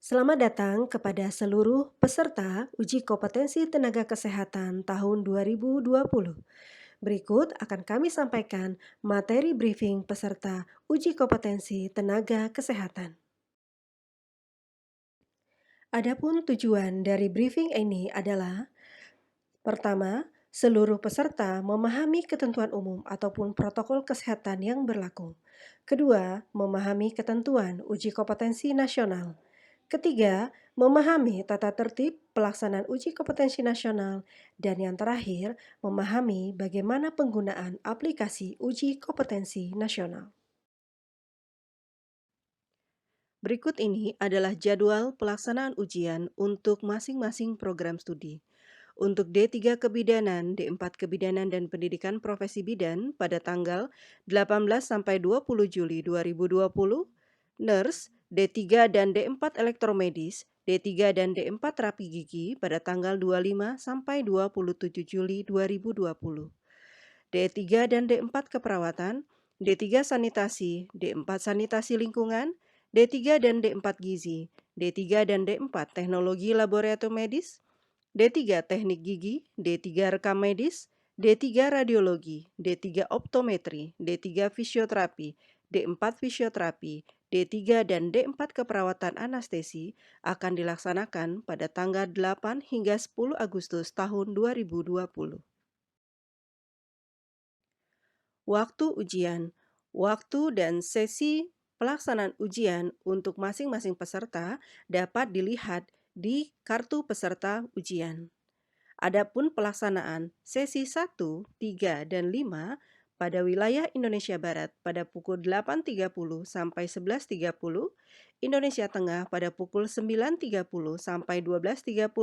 Selamat datang kepada seluruh peserta uji kompetensi tenaga kesehatan tahun 2020. Berikut akan kami sampaikan materi briefing peserta uji kompetensi tenaga kesehatan. Adapun tujuan dari briefing ini adalah: pertama, seluruh peserta memahami ketentuan umum ataupun protokol kesehatan yang berlaku. Kedua, memahami ketentuan uji kompetensi nasional. Ketiga, memahami tata tertib pelaksanaan uji kompetensi nasional. Dan yang terakhir, memahami bagaimana penggunaan aplikasi uji kompetensi nasional. Berikut ini adalah jadwal pelaksanaan ujian untuk masing-masing program studi. Untuk D3 Kebidanan, D4 Kebidanan dan Pendidikan Profesi Bidan pada tanggal 18 sampai 20 Juli 2020, Nurse D3 dan D4 Elektromedis, D3 dan D4 Terapi Gigi pada tanggal 25 sampai 27 Juli 2020. D3 dan D4 Keperawatan, D3 Sanitasi, D4 Sanitasi Lingkungan, D3 dan D4 Gizi, D3 dan D4 Teknologi Laboratorium Medis, D3 Teknik Gigi, D3 Rekam Medis, D3 Radiologi, D3 Optometri, D3 Fisioterapi, D4 Fisioterapi, D3 dan D4 Keperawatan Anestesi akan dilaksanakan pada tanggal 8 hingga 10 Agustus tahun 2020. Waktu ujian. Waktu dan sesi pelaksanaan ujian untuk masing-masing peserta dapat dilihat di kartu peserta ujian. Adapun pelaksanaan sesi 1, 3, dan 5 pada wilayah Indonesia Barat pada pukul 8.30 sampai 11.30, Indonesia Tengah pada pukul 9.30 sampai 12.30,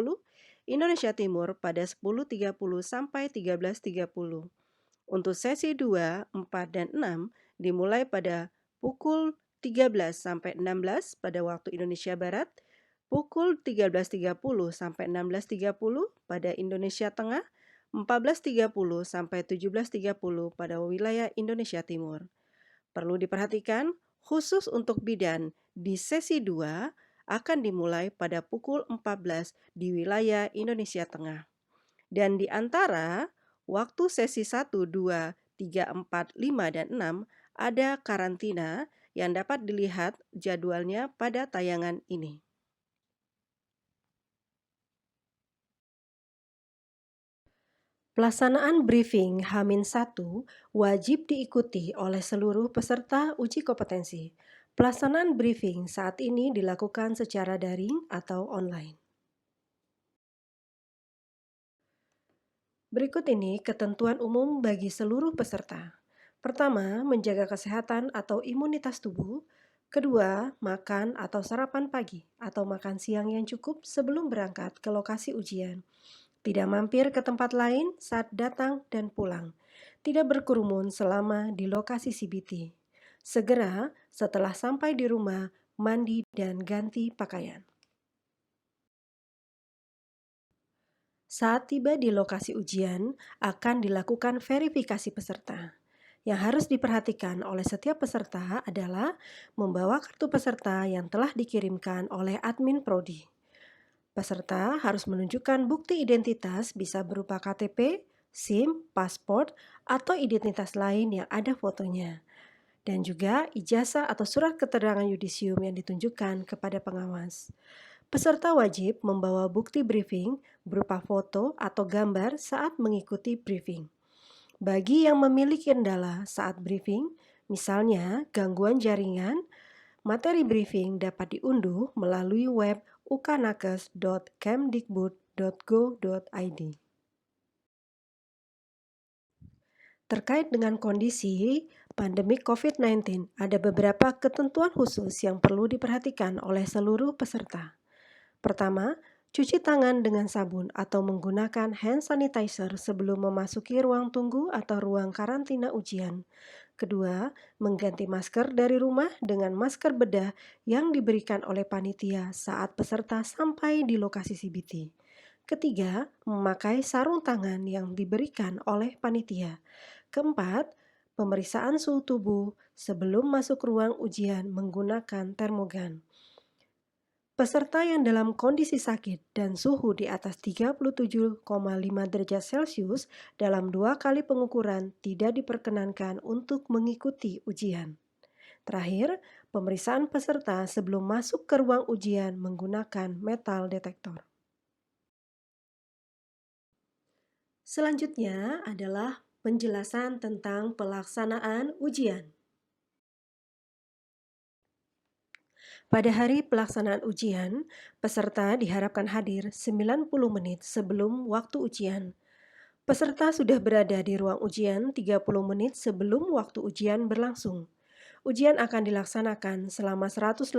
Indonesia Timur pada 10.30 sampai 13.30. Untuk sesi 2, 4, dan 6 dimulai pada pukul 13 sampai 16 pada waktu Indonesia Barat, pukul 13.30 sampai 16.30 pada Indonesia Tengah, 14.30 sampai 17.30 pada wilayah Indonesia Timur. Perlu diperhatikan, khusus untuk bidan di sesi 2 akan dimulai pada pukul 14 di wilayah Indonesia Tengah. Dan di antara waktu sesi 1, 2, 3, 4, 5, dan 6 ada karantina yang dapat dilihat jadwalnya pada tayangan ini. Pelaksanaan briefing H-1 wajib diikuti oleh seluruh peserta uji kompetensi. Pelaksanaan briefing saat ini dilakukan secara daring atau online. Berikut ini ketentuan umum bagi seluruh peserta. Pertama, menjaga kesehatan atau imunitas tubuh. Kedua, makan atau sarapan pagi atau makan siang yang cukup sebelum berangkat ke lokasi ujian. Tidak mampir ke tempat lain saat datang dan pulang. Tidak berkerumun selama di lokasi CBT. Segera setelah sampai di rumah, mandi dan ganti pakaian. Saat tiba di lokasi ujian, akan dilakukan verifikasi peserta. Yang harus diperhatikan oleh setiap peserta adalah membawa kartu peserta yang telah dikirimkan oleh admin prodi. Peserta harus menunjukkan bukti identitas bisa berupa KTP, SIM, paspor, atau identitas lain yang ada fotonya. Dan juga ijazah atau surat keterangan yudisium yang ditunjukkan kepada pengawas. Peserta wajib membawa bukti briefing berupa foto atau gambar saat mengikuti briefing. Bagi yang memiliki kendala saat briefing, misalnya gangguan jaringan, materi briefing dapat diunduh melalui web ukanakes.kemdikbud.go.id. Terkait dengan kondisi pandemi COVID-19, ada beberapa ketentuan khusus yang perlu diperhatikan oleh seluruh peserta. Pertama, cuci tangan dengan sabun atau menggunakan hand sanitizer sebelum memasuki ruang tunggu atau ruang karantina ujian. Kedua, mengganti masker dari rumah dengan masker bedah yang diberikan oleh panitia saat peserta sampai di lokasi CBT. Ketiga, memakai sarung tangan yang diberikan oleh panitia. Keempat, pemeriksaan suhu tubuh sebelum masuk ruang ujian menggunakan termogan. Peserta yang dalam kondisi sakit dan suhu di atas 37,5 derajat Celcius dalam 2 kali pengukuran tidak diperkenankan untuk mengikuti ujian. Terakhir, pemeriksaan peserta sebelum masuk ke ruang ujian menggunakan metal detektor. Selanjutnya adalah penjelasan tentang pelaksanaan ujian. Pada hari pelaksanaan ujian, peserta diharapkan hadir 90 menit sebelum waktu ujian. Peserta sudah berada di ruang ujian 30 menit sebelum waktu ujian berlangsung. Ujian akan dilaksanakan selama 180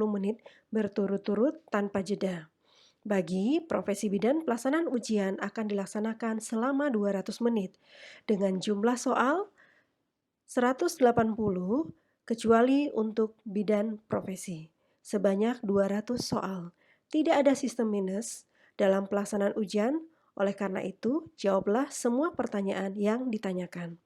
menit berturut-turut tanpa jeda. Bagi profesi bidan, pelaksanaan ujian akan dilaksanakan selama 200 menit dengan jumlah soal 180 kecuali untuk bidan profesi, sebanyak 200 soal. Tidak ada sistem minus dalam pelaksanaan ujian, oleh karena itu jawablah semua pertanyaan yang ditanyakan.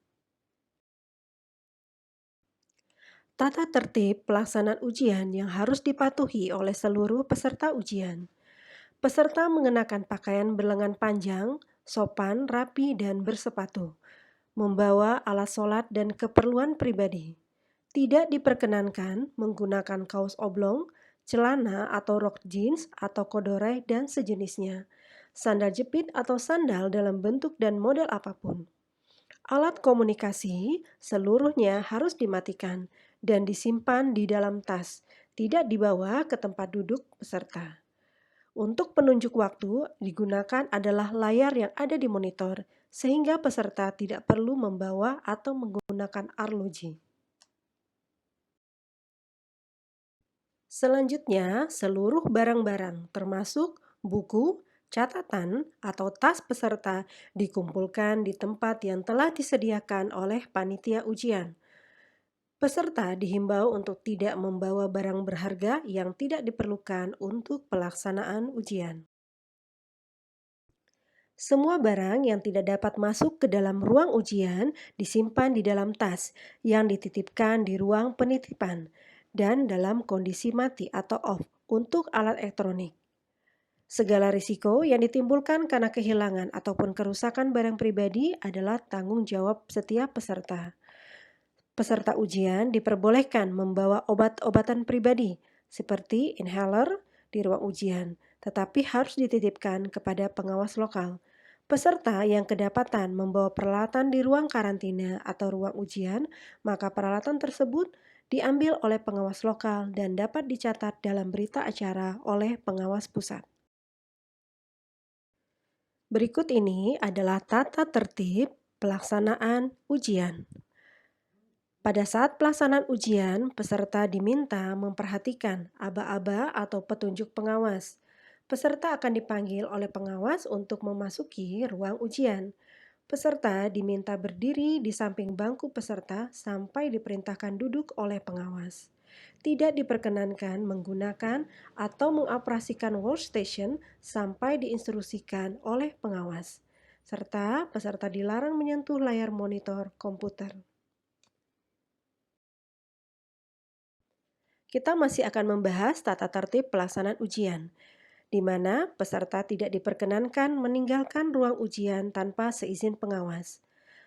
Tata tertib pelaksanaan ujian yang harus dipatuhi oleh seluruh peserta ujian. Peserta mengenakan pakaian berlengan panjang, sopan, rapi, dan bersepatu. Membawa alat sholat dan keperluan pribadi. Tidak diperkenankan menggunakan kaos oblong, celana atau rok jeans atau kodorai dan sejenisnya. Sandal jepit atau sandal dalam bentuk dan model apapun. Alat komunikasi seluruhnya harus dimatikan dan disimpan di dalam tas, tidak dibawa ke tempat duduk peserta. Untuk penunjuk waktu digunakan adalah layar yang ada di monitor, sehingga peserta tidak perlu membawa atau menggunakan arloji. Selanjutnya, seluruh barang-barang termasuk buku, catatan, atau tas peserta dikumpulkan di tempat yang telah disediakan oleh panitia ujian. Peserta dihimbau untuk tidak membawa barang berharga yang tidak diperlukan untuk pelaksanaan ujian. Semua barang yang tidak dapat masuk ke dalam ruang ujian disimpan di dalam tas yang dititipkan di ruang penitipan dan dalam kondisi mati atau off untuk alat elektronik. Segala risiko yang ditimbulkan karena kehilangan ataupun kerusakan barang pribadi adalah tanggung jawab setiap peserta. Peserta ujian diperbolehkan membawa obat-obatan pribadi seperti inhaler di ruang ujian, tetapi harus dititipkan kepada pengawas lokal. Peserta yang kedapatan membawa peralatan di ruang karantina atau ruang ujian, maka peralatan tersebut diambil oleh pengawas lokal dan dapat dicatat dalam berita acara oleh pengawas pusat. Berikut ini adalah tata tertib pelaksanaan ujian. Pada saat pelaksanaan ujian, peserta diminta memperhatikan aba-aba atau petunjuk pengawas. Peserta akan dipanggil oleh pengawas untuk memasuki ruang ujian. Peserta diminta berdiri di samping bangku peserta sampai diperintahkan duduk oleh pengawas. Tidak diperkenankan menggunakan atau mengoperasikan workstation sampai diinstruksikan oleh pengawas. Serta peserta dilarang menyentuh layar monitor komputer. Kita masih akan membahas tata tertib pelaksanaan ujian, di mana peserta tidak diperkenankan meninggalkan ruang ujian tanpa seizin pengawas.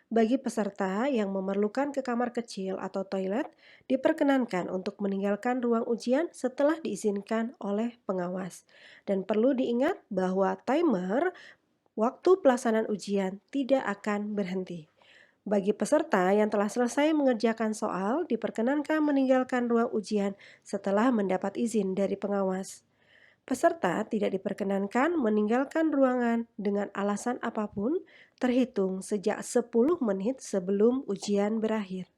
Bagi peserta yang memerlukan ke kamar kecil atau toilet, diperkenankan untuk meninggalkan ruang ujian setelah diizinkan oleh pengawas. Dan perlu diingat bahwa timer waktu pelaksanaan ujian tidak akan berhenti. Bagi peserta yang telah selesai mengerjakan soal, diperkenankan meninggalkan ruang ujian setelah mendapat izin dari pengawas. Peserta tidak diperkenankan meninggalkan ruangan dengan alasan apapun terhitung sejak 10 menit sebelum ujian berakhir.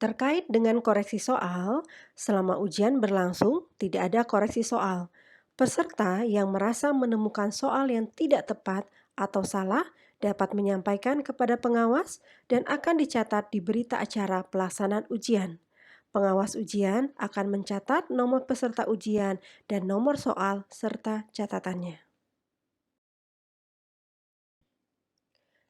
Terkait dengan koreksi soal, selama ujian berlangsung tidak ada koreksi soal. Peserta yang merasa menemukan soal yang tidak tepat atau salah dapat menyampaikan kepada pengawas dan akan dicatat di berita acara pelaksanaan ujian. Pengawas ujian akan mencatat nomor peserta ujian dan nomor soal serta catatannya.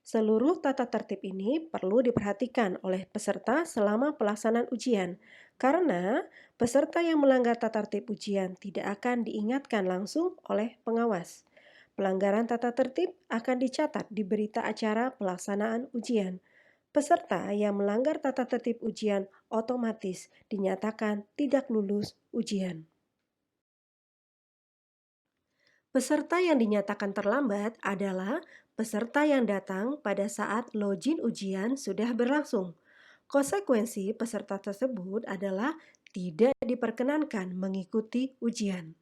Seluruh tata tertib ini perlu diperhatikan oleh peserta selama pelaksanaan ujian, karena peserta yang melanggar tata tertib ujian tidak akan diingatkan langsung oleh pengawas. Pelanggaran tata tertib akan dicatat di berita acara pelaksanaan ujian. Peserta yang melanggar tata tertib ujian otomatis dinyatakan tidak lulus ujian. Peserta yang dinyatakan terlambat adalah peserta yang datang pada saat login ujian sudah berlangsung. Konsekuensi peserta tersebut adalah tidak diperkenankan mengikuti ujian.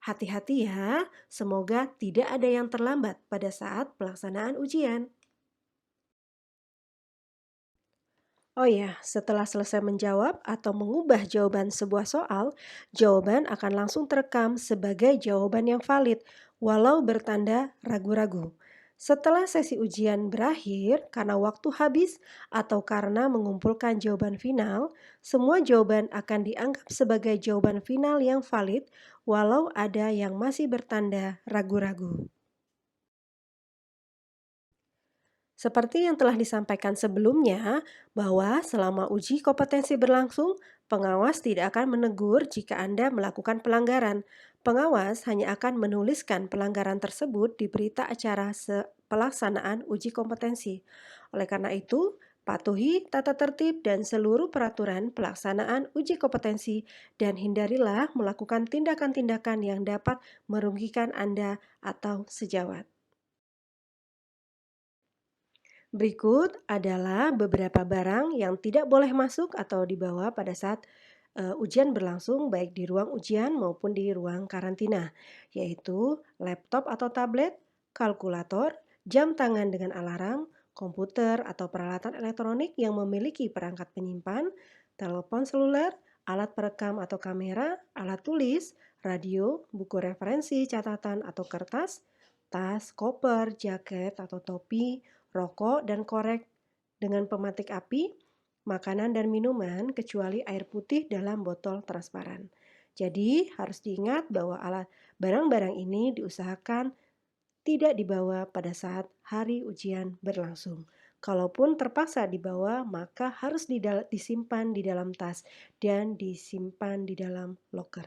Hati-hati ya, semoga tidak ada yang terlambat pada saat pelaksanaan ujian. Oh ya, setelah selesai menjawab atau mengubah jawaban sebuah soal, jawaban akan langsung terekam sebagai jawaban yang valid, walau bertanda ragu-ragu. Setelah sesi ujian berakhir, karena waktu habis atau karena mengumpulkan jawaban final, semua jawaban akan dianggap sebagai jawaban final yang valid, walau ada yang masih bertanda ragu-ragu. Seperti yang telah disampaikan sebelumnya, bahwa selama uji kompetensi berlangsung, pengawas tidak akan menegur jika Anda melakukan pelanggaran. Pengawas hanya akan menuliskan pelanggaran tersebut di berita acara pelaksanaan uji kompetensi. Oleh karena itu, patuhi tata tertib dan seluruh peraturan pelaksanaan uji kompetensi dan hindarilah melakukan tindakan-tindakan yang dapat merugikan Anda atau sejawat. Berikut adalah beberapa barang yang tidak boleh masuk atau dibawa pada saat ujian berlangsung baik di ruang ujian maupun di ruang karantina, yaitu laptop atau tablet, kalkulator, jam tangan dengan alarm, komputer atau peralatan elektronik yang memiliki perangkat penyimpan, telepon seluler, alat perekam atau kamera, alat tulis, radio, buku referensi, catatan atau kertas, tas, koper, jaket atau topi, rokok dan korek dengan pematik api, makanan dan minuman kecuali air putih dalam botol transparan. Jadi harus diingat bahwa alat barang-barang ini diusahakan tidak dibawa pada saat hari ujian berlangsung. Kalaupun terpaksa dibawa, maka harus disimpan di dalam tas dan disimpan di dalam loker.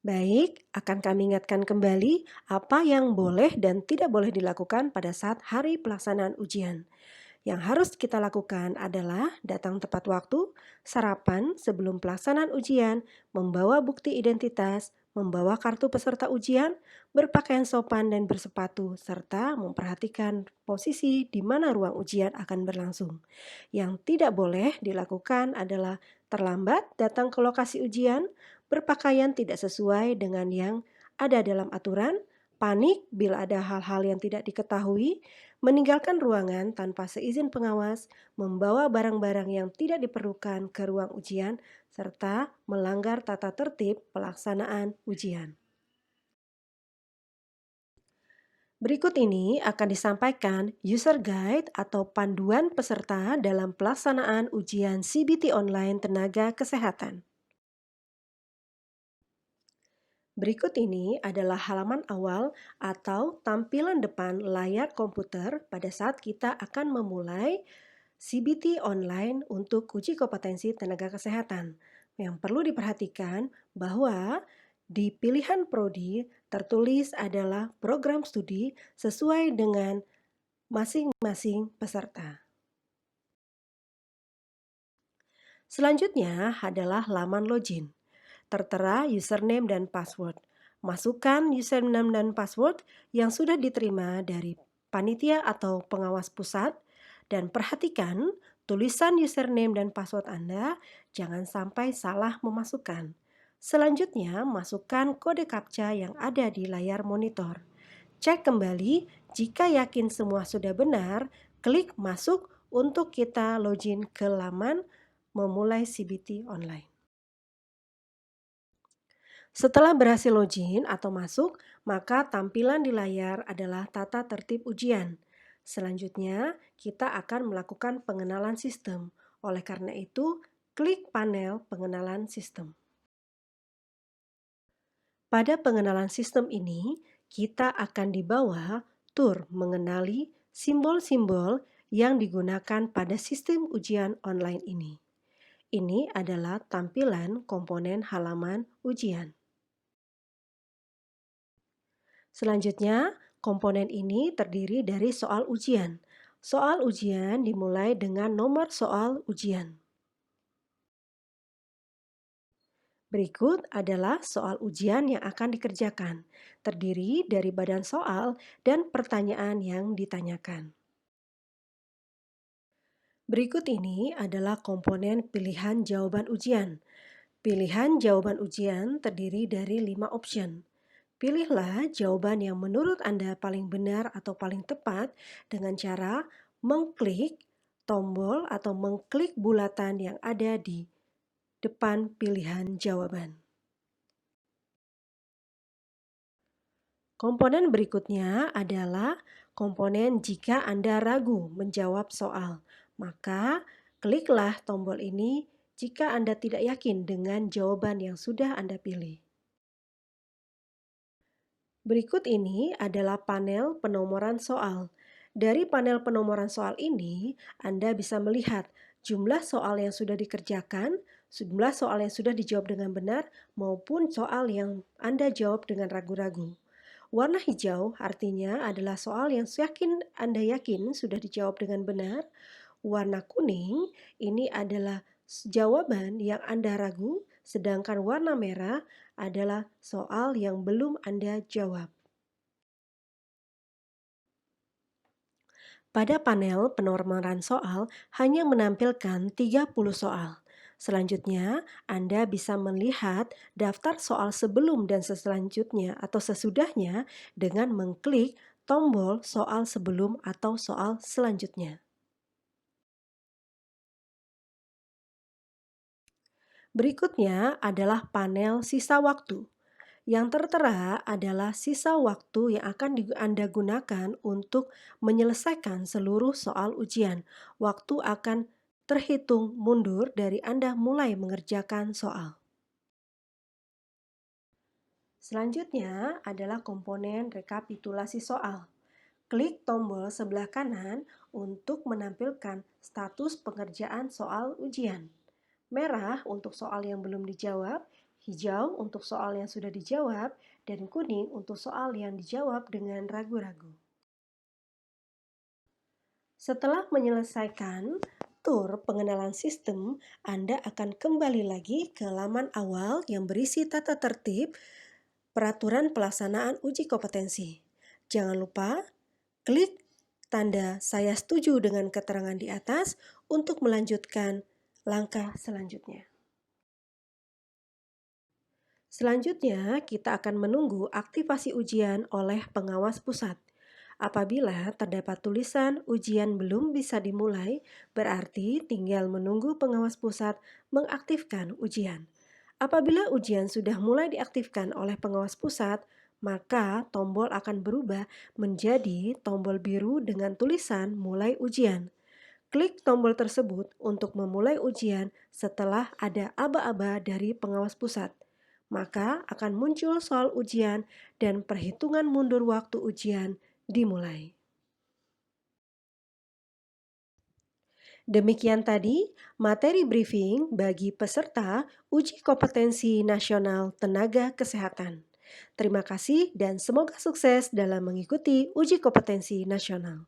Baik, akan kami ingatkan kembali apa yang boleh dan tidak boleh dilakukan pada saat hari pelaksanaan ujian. Yang harus kita lakukan adalah datang tepat waktu, sarapan sebelum pelaksanaan ujian, membawa bukti identitas, membawa kartu peserta ujian, berpakaian sopan dan bersepatu, serta memperhatikan posisi di mana ruang ujian akan berlangsung. Yang tidak boleh dilakukan adalah terlambat datang ke lokasi ujian, berpakaian tidak sesuai dengan yang ada dalam aturan, panik bila ada hal-hal yang tidak diketahui, meninggalkan ruangan tanpa seizin pengawas, membawa barang-barang yang tidak diperlukan ke ruang ujian, serta melanggar tata tertib pelaksanaan ujian. Berikut ini akan disampaikan user guide atau panduan peserta dalam pelaksanaan ujian CBT online tenaga kesehatan. Berikut ini adalah halaman awal atau tampilan depan layar komputer pada saat kita akan memulai CBT online untuk uji kompetensi tenaga kesehatan. Yang perlu diperhatikan bahwa di pilihan prodi tertulis adalah program studi sesuai dengan masing-masing peserta. Selanjutnya adalah laman login. Tertera username dan password. Masukkan username dan password yang sudah diterima dari panitia atau pengawas pusat dan perhatikan tulisan username dan password Anda jangan sampai salah memasukkan. Selanjutnya, masukkan kode CAPTCHA yang ada di layar monitor. Cek kembali, jika yakin semua sudah benar, klik masuk untuk kita login ke laman memulai CBT online. Setelah berhasil login atau masuk, maka tampilan di layar adalah tata tertib ujian. Selanjutnya, kita akan melakukan pengenalan sistem. Oleh karena itu, klik panel pengenalan sistem. Pada pengenalan sistem ini, kita akan dibawa tur mengenali simbol-simbol yang digunakan pada sistem ujian online ini. Ini adalah tampilan komponen halaman ujian. Selanjutnya, komponen ini terdiri dari soal ujian. Soal ujian dimulai dengan nomor soal ujian. Berikut adalah soal ujian yang akan dikerjakan, terdiri dari badan soal dan pertanyaan yang ditanyakan. Berikut ini adalah komponen pilihan jawaban ujian. Pilihan jawaban ujian terdiri dari 5 option. Pilihlah jawaban yang menurut Anda paling benar atau paling tepat dengan cara mengklik tombol atau mengklik bulatan yang ada di depan pilihan jawaban. Komponen berikutnya adalah komponen jika Anda ragu menjawab soal. Maka kliklah tombol ini jika Anda tidak yakin dengan jawaban yang sudah Anda pilih. Berikut ini adalah panel penomoran soal. Dari panel penomoran soal ini, Anda bisa melihat jumlah soal yang sudah dikerjakan, jumlah soal yang sudah dijawab dengan benar, maupun soal yang Anda jawab dengan ragu-ragu. Warna hijau artinya adalah soal yang Anda yakin sudah dijawab dengan benar. Warna kuning ini adalah jawaban yang Anda ragu, sedangkan warna merah adalah soal yang belum Anda jawab. Pada panel penomoran soal hanya menampilkan 30 soal. Selanjutnya, Anda bisa melihat daftar soal sebelum dan selanjutnya atau sesudahnya dengan mengklik tombol soal sebelum atau soal selanjutnya. Berikutnya adalah panel sisa waktu. Yang tertera adalah sisa waktu yang akan Anda gunakan untuk menyelesaikan seluruh soal ujian. Waktu akan terhitung mundur dari Anda mulai mengerjakan soal. Selanjutnya adalah komponen rekapitulasi soal. Klik tombol sebelah kanan untuk menampilkan status pengerjaan soal ujian. Merah untuk soal yang belum dijawab, hijau untuk soal yang sudah dijawab, dan kuning untuk soal yang dijawab dengan ragu-ragu. Setelah menyelesaikan tur pengenalan sistem, Anda akan kembali lagi ke laman awal yang berisi tata tertib peraturan pelaksanaan uji kompetensi. Jangan lupa klik tanda "Saya setuju dengan keterangan di atas" untuk melanjutkan langkah selanjutnya. Selanjutnya, kita akan menunggu aktivasi ujian oleh pengawas pusat. Apabila terdapat tulisan ujian belum bisa dimulai, berarti tinggal menunggu pengawas pusat mengaktifkan ujian. Apabila ujian sudah mulai diaktifkan oleh pengawas pusat, maka tombol akan berubah menjadi tombol biru dengan tulisan mulai ujian. Klik tombol tersebut untuk memulai ujian setelah ada aba-aba dari pengawas pusat. Maka akan muncul soal ujian dan perhitungan mundur waktu ujian dimulai. Demikian tadi materi briefing bagi peserta Uji Kompetensi Nasional Tenaga Kesehatan. Terima kasih dan semoga sukses dalam mengikuti uji kompetensi nasional.